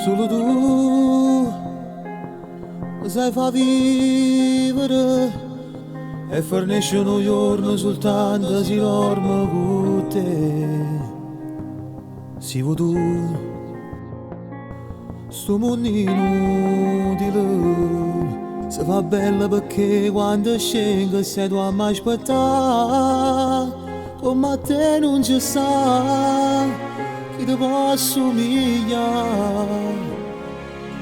Solo tu mi sai fa vivere e fornisce un giorno soltanto si dorme con te. Si vuoi tu, sto mondo inutile si fa bella perché quando scengo sei tu a mi aspettare. Come a te non ci sa chi ti può assomigliare.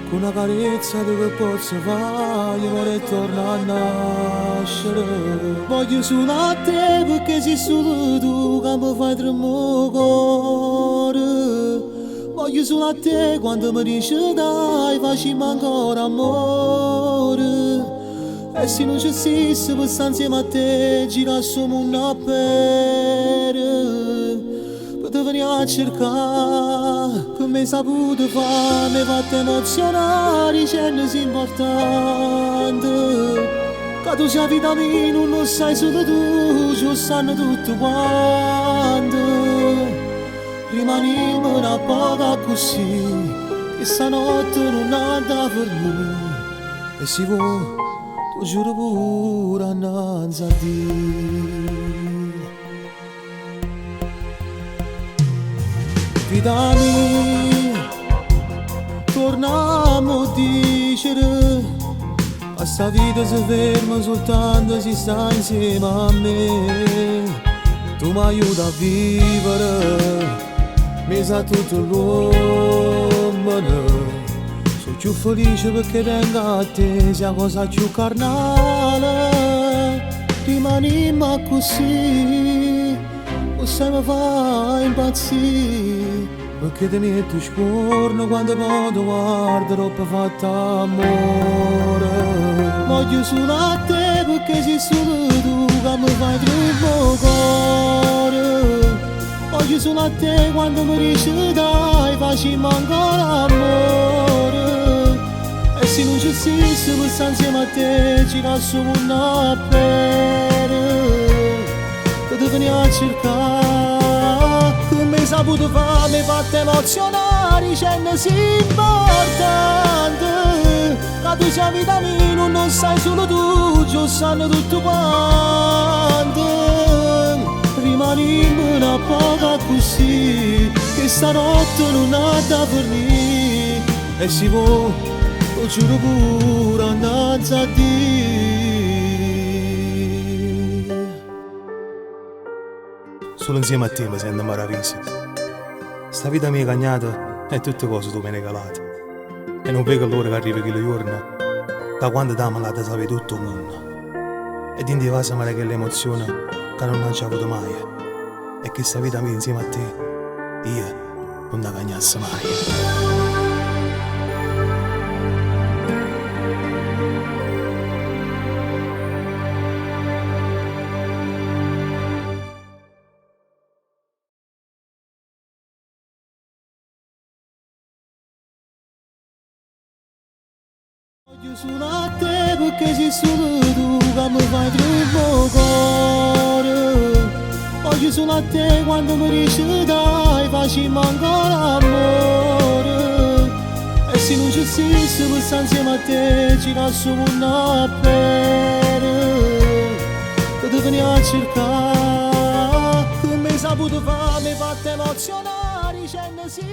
Con una carezza dove posso fare, io vorrei tornare a nascere. Voglio solo a te perché sei solo tu che mi fai tremare il cuore. Voglio solo a te quando mi dici dai, facciamo ancora amore. E se non ci stessi per stare insieme a te, girassimo una pere. Potevo venire a cercare, per me saputo fare, mi fatta emozionare, c'è si importante. Che tu sei vita mia, non lo sai solo tu, ci lo sanno tutti quanti. Rimaniamo una poca così, che stanotte non ha da dormire. E si vuoi, tu giuro pure annanzi a dire. Vita mia, torniamo a dicere, questa vita si ferma soltanto se sta insieme a me. Tu mi aiuti a vivere, mi sa tutto l'uomo. Sono più felice perché tengo a te, sia cosa più carnale. Rimaniamo così, o se mi fa impazzire, perché ti metto scorno quando poi ti guardo troppo fatta amore. Voglio solo a te perché sei solo tu che mi fai troppo cuore. Voglio solo a te quando mi dici dai, facciamo ancora amore. E se non ci stessi per stare insieme a te, ci lasciamo una pere. Potevo venire a cercare, che mi saputo fare, mi fatta emozionare, c'è si importante. Che tu sei vita mia, non lo sai solo tu, ci lo sanno tutti quanti. Rimaniamo una poca così, che stanotte non ha da dormire. E si può, lo giuro pure annanzi a dire. Solo insieme a te mi sento meraviglioso. Sta vita mia cagnata è tutte cose tu mi hai regalato. E non vedo l'ora che arrivi quel giorno, da quando ti amo la sapere tutto il mondo. E ti indivasa male che l'emozione che non ho avuto mai. E che sta vita mia insieme a te, io non la cagnassi mai. Voglio solo a te perché sei solo tu che mi fai troppo cuore. Voglio solo a te quando mi dici dai, facciamo ancora amore. E se non ci stessi per stare insieme a te, ci lasciamo una pere. Potevo venire a cercare, che mi saputo fare, mi fatta emozionare, c'è si